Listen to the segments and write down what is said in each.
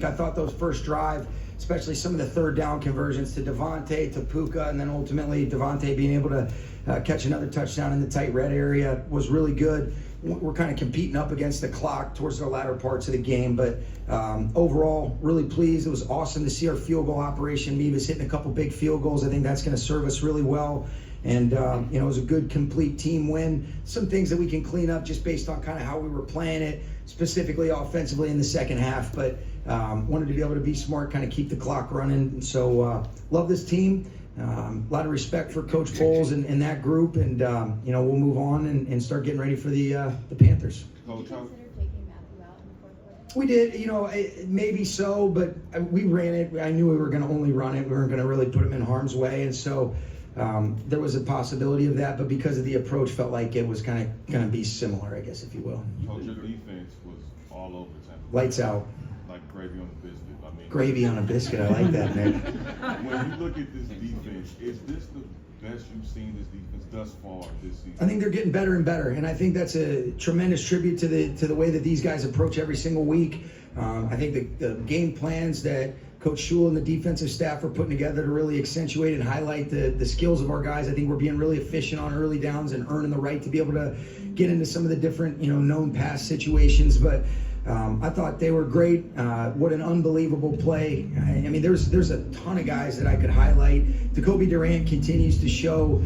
I thought those first drive, especially some of the third down conversions to Devontae, to Puka, and then ultimately Devontae being able to catch another touchdown in the tight red area was really good. We're kind of competing up against the clock towards the latter parts of the game, but overall, really pleased. It was awesome to see our field goal operation. Mevis hitting a couple big field goals. I think that's going to serve us really well. And, it was a good, complete team win. Some things that we can clean up just based on kind of how we were playing it, specifically offensively in the second half. But wanted to be able to be smart, kind of keep the clock running. And so love this team. A lot of respect for Coach Bowles and that group. And, we'll move on and start getting ready for the Panthers. Did you consider taking Matthew out in the fourth quarter? We did, maybe so, but we ran it. I knew we were going to only run it. We weren't going to really put him in harm's way. And so there was a possibility of that, but because of the approach, felt like it was kind of going to be similar, I guess, if you will. Coach, your defense was all over the time. Lights out. Like gravy on a biscuit. Gravy on a biscuit. I like that, Nick. When you look at this defense, is this the best you've seen this defense thus far this season? I think they're getting better and better, and I think that's a tremendous tribute to the way that these guys approach every single week. I think the game plans that Coach Shule and the defensive staff are putting together to really accentuate and highlight the skills of our guys. I think we're being really efficient on early downs and earning the right to be able to get into some of the different, known pass situations. But I thought they were great. What an unbelievable play. I mean, there's a ton of guys that I could highlight. Jacoby Durant continues to show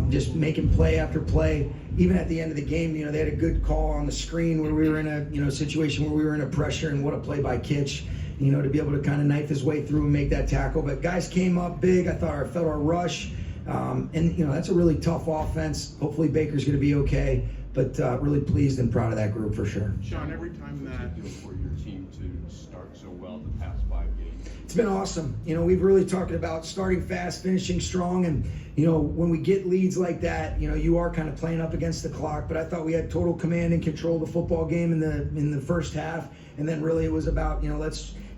just making play after play. Even at the end of the game, they had a good call on the screen where we were in a situation where we were in a pressure, and what a play by Kitch, to be able to kind of knife his way through and make that tackle. But guys came up big. I felt our rush. And that's a really tough offense. Hopefully Baker's going to be okay. But really pleased and proud of that group for sure. Sean, every time that for your team to start so well the past 5 games? It's been awesome. We've really talked about starting fast, finishing strong, and when we get leads like that, you are kind of playing up against the clock. But I thought we had total command and control of the football game in the first half, and then really it was about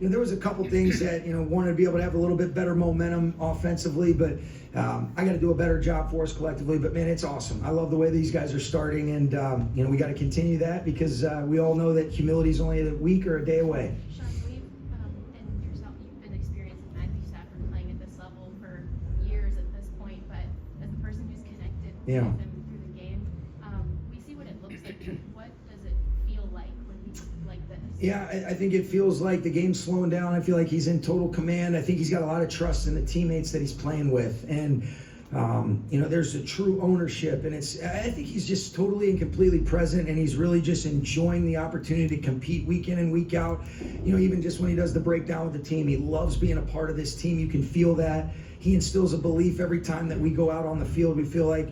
there was a couple things that wanted to be able to have a little bit better momentum offensively, but I got to do a better job for us collectively. But man, it's awesome. I love the way these guys are starting, and we got to continue that because we all know that humility is only a week or a day away. Sean, and yourself, you've been experienced with Matthew Stafford playing at this level for years at this point, but as the person who's connected with him through the game, we see what it looks like. What does it feel like when he's like this? Yeah, I think it feels like the game's slowing down. I feel like he's in total command. I think he's got a lot of trust in the teammates that he's playing with. And, there's a true ownership. And I think he's just totally and completely present, and he's really just enjoying the opportunity to compete week in and week out. Even just when he does the breakdown with the team, he loves being a part of this team. You can feel that. He instills a belief every time that we go out on the field. We feel like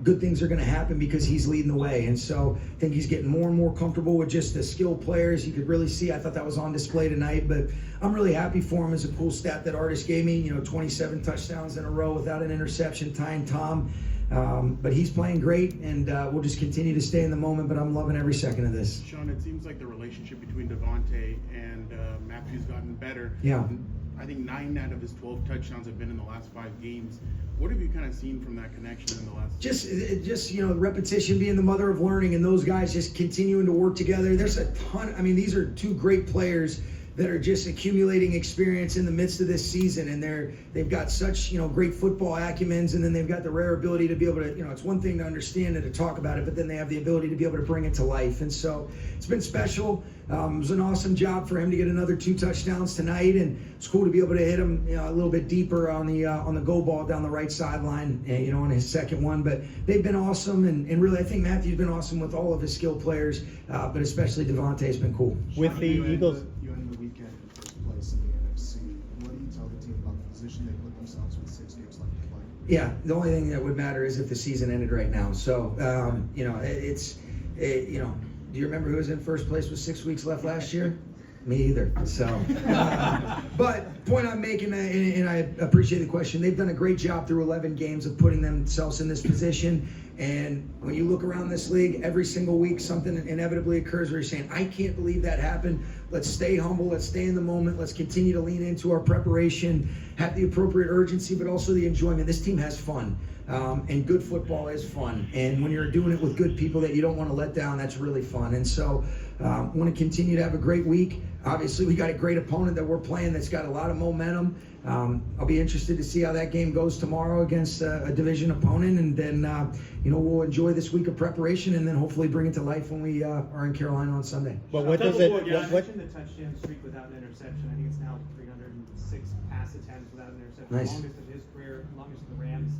good things are going to happen because he's leading the way. And so I think he's getting more and more comfortable with just the skilled players. You could really see, I thought that was on display tonight, but I'm really happy for him. As a cool stat that Artis gave me, 27 touchdowns in a row without an interception, tying Tom. But he's playing great, and we'll just continue to stay in the moment, but I'm loving every second of this. Sean, it seems like the relationship between Devontae and Matthew's gotten better. Yeah. I think 9 out of his 12 touchdowns have been in the last 5 games. What have you kind of seen from that connection in the last? Just repetition being the mother of learning, and those guys just continuing to work together. There's a ton. I mean, these are 2 great players that are just accumulating experience in the midst of this season, and they've got such great football acumens, and then they've got the rare ability to be able to it's one thing to understand and to talk about it, but then they have the ability to be able to bring it to life. And so it's been special. It was an awesome job for him to get another 2 touchdowns tonight, and it's cool to be able to hit him a little bit deeper on the goal ball down the right sideline, on his second one. But they've been awesome, and really I think Matthew's been awesome with all of his skilled players, but especially Devontae's been cool. With the Eagles. You ended the weekend in first place in the NFC. What do you tell the team about the position they put themselves with 6 games left to play? Yeah, the only thing that would matter is if the season ended right now. So, do you remember who was in first place with 6 weeks left last year? Me either. So, but point I'm making, and I appreciate the question, they've done a great job through 11 games of putting themselves in this position. And when you look around this league, every single week something inevitably occurs where you're saying, I can't believe that happened. Let's stay humble. Let's stay in the moment. Let's continue to lean into our preparation, have the appropriate urgency, but also the enjoyment. This team has fun. And good football is fun. And when you're doing it with good people that you don't want to let down, that's really fun. And so I want to continue to have a great week. obviously we got a great opponent that we're playing that's got a lot of momentum. I'll be interested to see how that game goes tomorrow against a division opponent, and then we'll enjoy this week of preparation, and then hopefully bring it to life when we are in Carolina on Sunday. But what does it? You What? mentioned the touchdown streak without an interception. I think it's now 306 pass attempts without an interception. Nice. Longest of his career, longest in the Rams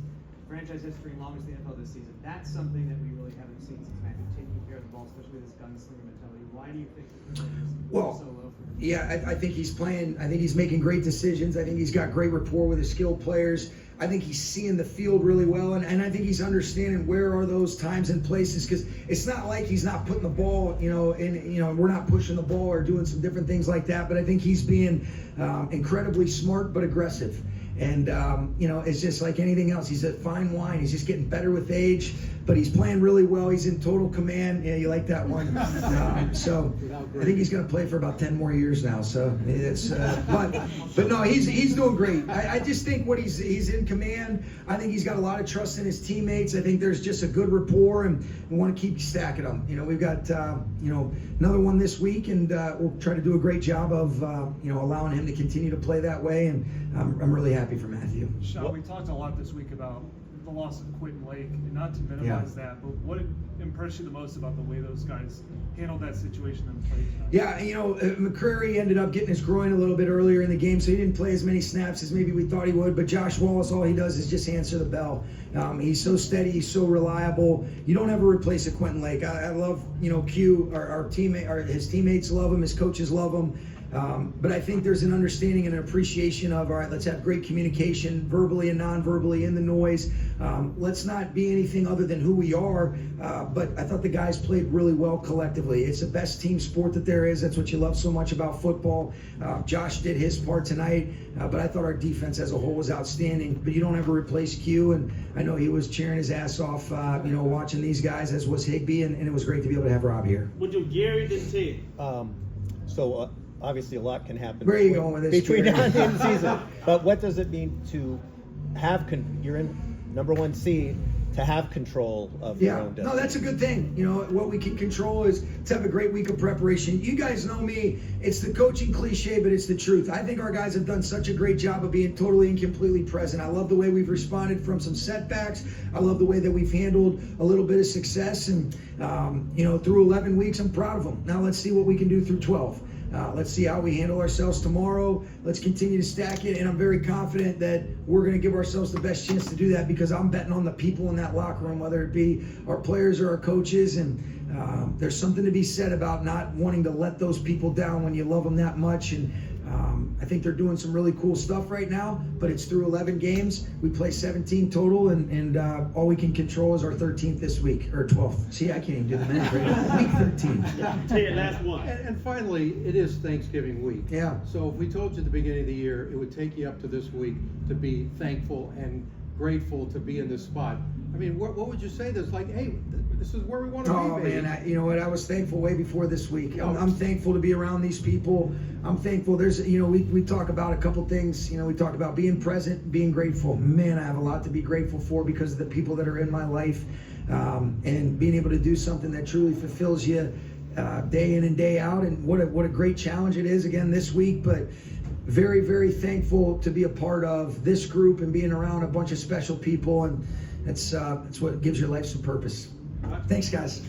franchise history, longest in the NFL this season. That's something that we really haven't seen since Matthew taking care of the ball, especially with his gunslinger mentality. Why do you think that Well, so low for him? Yeah, I think he's playing. I think he's making great decisions. I think he's got great rapport with his skilled players. I think he's seeing the field really well, and I think he's understanding where are those times and places, because it's not like he's not putting the ball, we're not pushing the ball or doing some different things like that. But I think he's being incredibly smart but aggressive. And, it's just like anything else. He's a fine wine. He's just getting better with age, but he's playing really well. He's in total command. Yeah, you like that one. So I think he's going to play for about 10 more years now. So it's, but no, he's doing great. I just think he's in command. I think he's got a lot of trust in his teammates. I think there's just a good rapport, and we want to keep stacking them. We've got, another one this week, and we'll try to do a great job of, allowing him to continue to play that way. And I'm really happy for Matthew. Sean, we talked a lot this week about the loss of Quentin Lake, and not to minimize that, but what impressed you the most about the way those guys handled that situation and played tonight? Yeah, McCrary ended up getting his groin a little bit earlier in the game, so he didn't play as many snaps as maybe we thought he would. But Josh Wallace, all he does is just answer the bell. He's so steady, he's so reliable. You don't ever replace a Quentin Lake. I love, Q, our teammate, his teammates love him, his coaches love him. But I think there's an understanding and an appreciation of, all right, let's have great communication, verbally and non-verbally, in the noise. Let's not be anything other than who we are. But I thought the guys played really well collectively. It's the best team sport that there is. That's what you love so much about football. Josh did his part tonight, but I thought our defense as a whole was outstanding. But you don't ever replace Q, and I know he was cheering his ass off, watching these guys, as was Higbee, and it was great to be able to have Rob here. What do Gary didn't say? Obviously a lot can happen. Where are you going with this, between Jerry? now and the end of the season? But what does it mean to have you're in number 1 seed, to have control of your own destiny? No, that's a good thing. What we can control is to have a great week of preparation. You guys know me. It's the coaching cliche, but it's the truth. I think our guys have done such a great job of being totally and completely present. I love the way we've responded from some setbacks. I love the way that we've handled a little bit of success. And, through 11 weeks, I'm proud of them. Now let's see what we can do through 12. Let's see how we handle ourselves tomorrow. Let's continue to stack it, and I'm very confident that we're going to give ourselves the best chance to do that, because I'm betting on the people in that locker room, whether it be our players or our coaches. And there's something to be said about not wanting to let those people down when you love them that much. And I think they're doing some really cool stuff right now, but it's through 11 games. We play 17 total, and all we can control is our 13th this week, or 12th. See, I can't even do the math right. Week 13. Tell you last one. And finally, it is Thanksgiving week. Yeah. So if we told you at the beginning of the year, it would take you up to this week to be thankful and grateful to be in this spot. I mean, what would you say that's like, hey, this is where we want to be, Oh baby. man, you know what? I was thankful way before this week. I'm thankful to be around these people. I'm thankful. There's, we talk about a couple things. We talk about being present, being grateful. Man, I have a lot to be grateful for because of the people that are in my life, and being able to do something that truly fulfills you day in and day out. And what a great challenge it is again this week. But very, very thankful to be a part of this group and being around a bunch of special people. And that's what gives your life some purpose. Thanks, guys.